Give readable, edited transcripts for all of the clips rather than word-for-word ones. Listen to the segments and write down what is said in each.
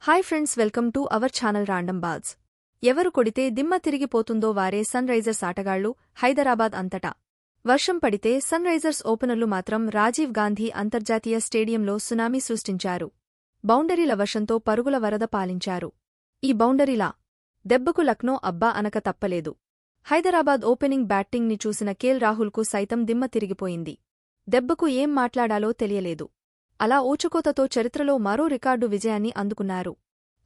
Hi friends, welcome to our channel random balls. ఎవరు కొడితే దిమ్మ తిరిగిపోతుందో వారే సన్ రైజర్స్ ఆటగాళ్లు. హైదరాబాద్ అంతటా వర్షం పడితే సన్ రైజర్స్ ఓపెనర్లు మాత్రం రాజీవ్ గాంధీ అంతర్జాతీయ స్టేడియంలో సునామీ సృష్టించారు. బౌండరీల వర్షంతో పరుగుల వరద పాలించారు. ఈ బౌండరీల దెబ్బకు లక్నో అబ్బా అనక తప్పలేదు. హైదరాబాద్ ఓపెనింగ్ బ్యాటింగ్ని చూసిన కేఎల్ రాహుల్కు సైతం దిమ్మ తిరిగిపోయింది. దెబ్బకు ఏం మాట్లాడాలో తెలియలేదు. అలా ఊచకోతతో చరిత్రలో మరో రికార్డు విజయాన్ని అందుకున్నారు.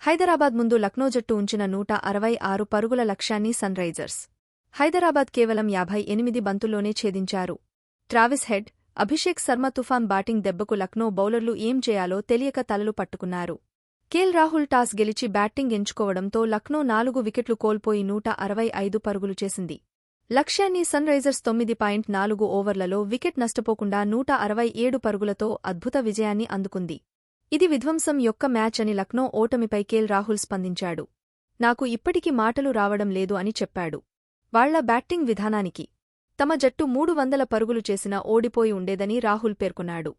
హైదరాబాద్ ముందు లక్నో జట్టు ఉంచిన 166 పరుగుల లక్ష్యాన్ని సన్ రైజర్స్ హైదరాబాద్ కేవలం 58 బంతుల్లోనే ఛేదించారు. ట్రావిస్ హెడ్, అభిషేక్ శర్మ తుఫాన్ బ్యాటింగ్ దెబ్బకు లక్నో బౌలర్లు ఏం చేయాలో తెలియక తలలు పట్టుకున్నారు. కేఎల్ రాహుల్ టాస్ గెలిచి బ్యాటింగ్ ఎంచుకోవడంతో లక్నో 4 వికెట్లు కోల్పోయి 165 పరుగులు చేసింది. లక్ష్యాన్ని సన్ రైజర్స్ 9.4 ఓవర్లలో వికెట్ నష్టపోకుండా 167 పరుగులతో అద్భుత విజయాన్ని అందుకుంది. ఇది విధ్వంసం యొక్క మ్యాచ్ అని లక్నో ఓటమిపై కేఎల్ రాహుల్ స్పందించాడు. నాకు ఇప్పటికీ మాటలు రావడం లేదు అని చెప్పాడు. వాళ్ల బ్యాటింగ్ విధానానికి తమ జట్టు 300 పరుగులు చేసినా ఓడిపోయి ఉండేదని రాహుల్ పేర్కొన్నాడు.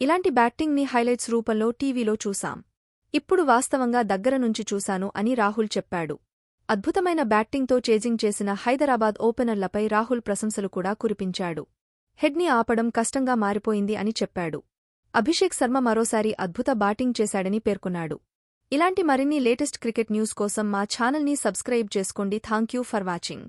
ఇలాంటి బ్యాటింగ్ని హైలైట్స్ రూపంలో టీవీలో చూశాం. ఇప్పుడు వాస్తవంగా దగ్గర నుంచి చూశాను అని రాహుల్ చెప్పాడు. అద్భుతమైన బ్యాటింగ్తో చేజింగ్ చేసిన హైదరాబాద్ ఓపెనర్లపై రాహుల్ ప్రశంసలు కూడా కురిపించాడు. హెడ్ని ఆపడం కష్టంగా మారిపోయింది అని చెప్పాడు. అభిషేక్ శర్మ మరోసారి అద్భుత బ్యాటింగ్ చేశాడని పేర్కొన్నాడు. ఇలాంటి మరిన్ని లేటెస్ట్ క్రికెట్ న్యూస్ కోసం మా ఛానల్ని సబ్స్క్రైబ్ చేసుకోండి. Thank you for watching.